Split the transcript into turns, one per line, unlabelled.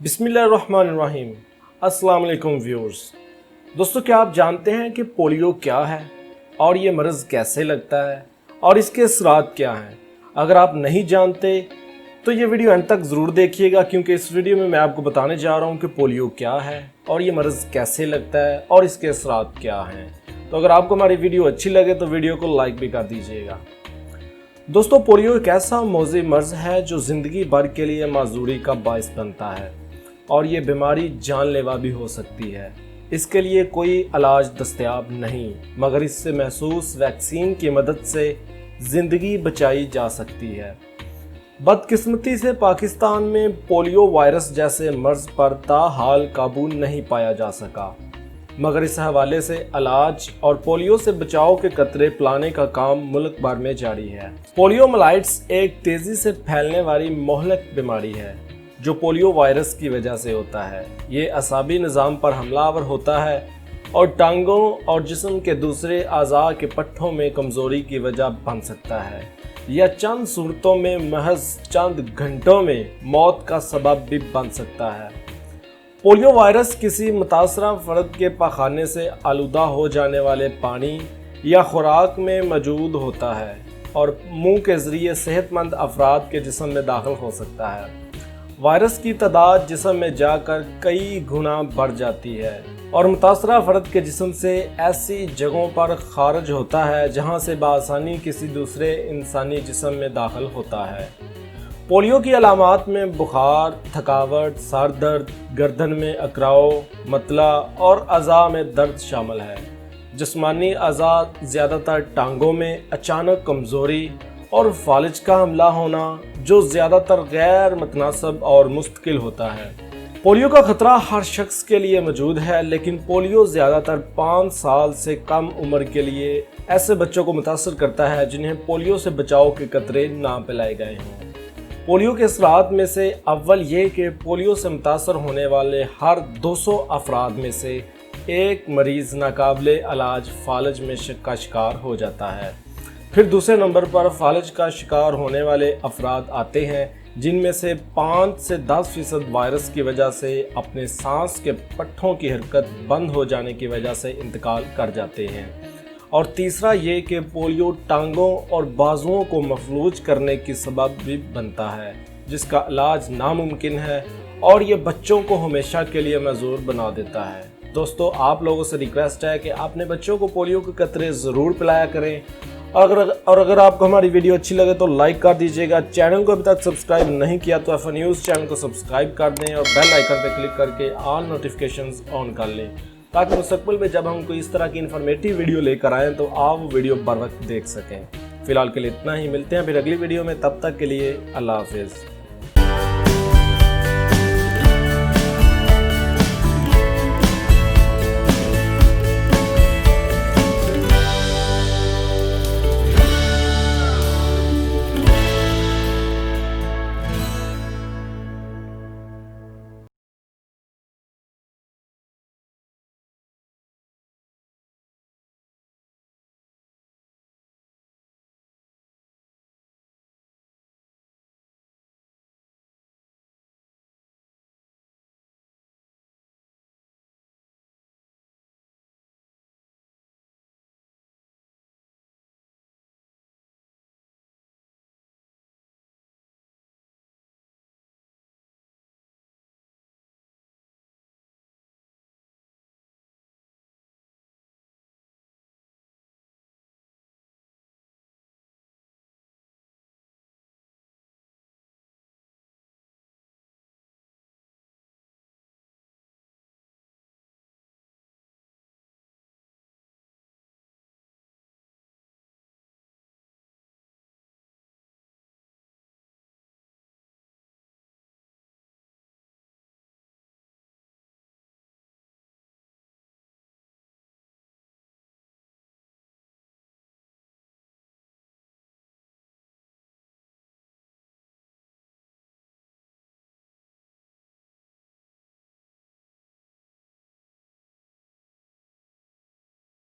بسم اللہ الرحمن الرحیم۔ السلام علیکم ویورز۔ دوستو، کیا آپ جانتے ہیں کہ پولیو کیا ہے اور یہ مرض کیسے لگتا ہے اور اس کے اثرات کیا ہیں؟ اگر آپ نہیں جانتے تو یہ ویڈیو انت تک ضرور دیکھیے گا، کیونکہ اس ویڈیو میں آپ کو بتانے جا رہا ہوں کہ پولیو کیا ہے اور یہ مرض کیسے لگتا ہے اور اس کے اثرات کیا ہیں۔ تو اگر آپ کو ہماری ویڈیو اچھی لگے تو ویڈیو کو لائک بھی کر دیجیے گا۔ دوستو، پولیو ایک ایسا موذی مرض ہے جو زندگی بھر کے لیے معذوری کا باعث بنتا ہے اور یہ بیماری جان لیوا بھی ہو سکتی ہے۔ اس کے لیے کوئی علاج دستیاب نہیں، مگر اس سے محسوس ویکسین کی مدد سے زندگی بچائی جا سکتی ہے۔ بدقسمتی سے پاکستان میں پولیو وائرس جیسے مرض پر تاحال قابو نہیں پایا جا سکا، مگر اس حوالے سے علاج اور پولیو سے بچاؤ کے قطرے پلانے کا کام ملک بھر میں جاری ہے۔ پولیو ملائٹس ایک تیزی سے پھیلنے والی مہلک بیماری ہے جو پولیو وائرس کی وجہ سے ہوتا ہے۔ یہ اعصابی نظام پر حملہ آور ہوتا ہے اور ٹانگوں اور جسم کے دوسرے اعضاء کے پٹھوں میں کمزوری کی وجہ بن سکتا ہے یا چند صورتوں میں محض چند گھنٹوں میں موت کا سبب بھی بن سکتا ہے۔ پولیو وائرس کسی متاثرہ فرد کے پاخانے سے آلودہ ہو جانے والے پانی یا خوراک میں موجود ہوتا ہے اور منہ کے ذریعے صحت مند افراد کے جسم میں داخل ہو سکتا ہے۔ وائرس کی تعداد جسم میں جا کر کئی گنا بڑھ جاتی ہے اور متاثرہ فرد کے جسم سے ایسی جگہوں پر خارج ہوتا ہے جہاں سے بآسانی کسی دوسرے انسانی جسم میں داخل ہوتا ہے۔ پولیو کی علامات میں بخار، تھکاوٹ، سر درد، گردن میں اکراؤ، متلا اور اعضاء میں درد شامل ہے۔ جسمانی اعضاء زیادہ تر ٹانگوں میں اچانک کمزوری اور فالج کا حملہ ہونا جو زیادہ تر غیر متناسب اور مستقل ہوتا ہے۔ پولیو کا خطرہ ہر شخص کے لیے موجود ہے، لیکن پولیو زیادہ تر 5 سال سے کم عمر کے لیے ایسے بچوں کو متاثر کرتا ہے جنہیں پولیو سے بچاؤ کے قطرے نہ پلائے گئے ہوں۔ پولیو کے اثرات میں سے اول یہ کہ پولیو سے متاثر ہونے والے ہر 200 افراد میں سے ایک مریض ناقابل علاج فالج میں کا شکار ہو جاتا ہے۔ پھر دوسرے نمبر پر فالج کا شکار ہونے والے افراد آتے ہیں جن میں سے 5 سے 10% وائرس کی وجہ سے اپنے سانس کے پٹھوں کی حرکت بند ہو جانے کی وجہ سے انتقال کر جاتے ہیں۔ اور تیسرا یہ کہ پولیو ٹانگوں اور بازوؤں کو مفلوج کرنے کی سبب بھی بنتا ہے جس کا علاج ناممکن ہے اور یہ بچوں کو ہمیشہ کے لیے معذور بنا دیتا ہے۔ دوستو، آپ لوگوں سے ریکویسٹ ہے کہ اپنے بچوں کو پولیو کے قطرے ضرور پلایا کریں، اور اگر آپ کو ہماری ویڈیو اچھی لگے تو لائک کر دیجیے گا۔ چینل کو ابھی تک سبسکرائب نہیں کیا تو ایف نیوز چینل کو سبسکرائب کر دیں اور بیل آئیکن پہ کلک کر کے آل نوٹیفیکیشنز آن کر لیں، تاکہ مستقبل میں جب ہم کوئی اس طرح کی انفارمیٹیو ویڈیو لے کر آئیں تو آپ وہ ویڈیو بر وقت دیکھ سکیں۔ فی الحال کے لیے اتنا ہی، ملتے ہیں پھر اگلی ویڈیو میں، تب تک کے لیے اللہ حافظ۔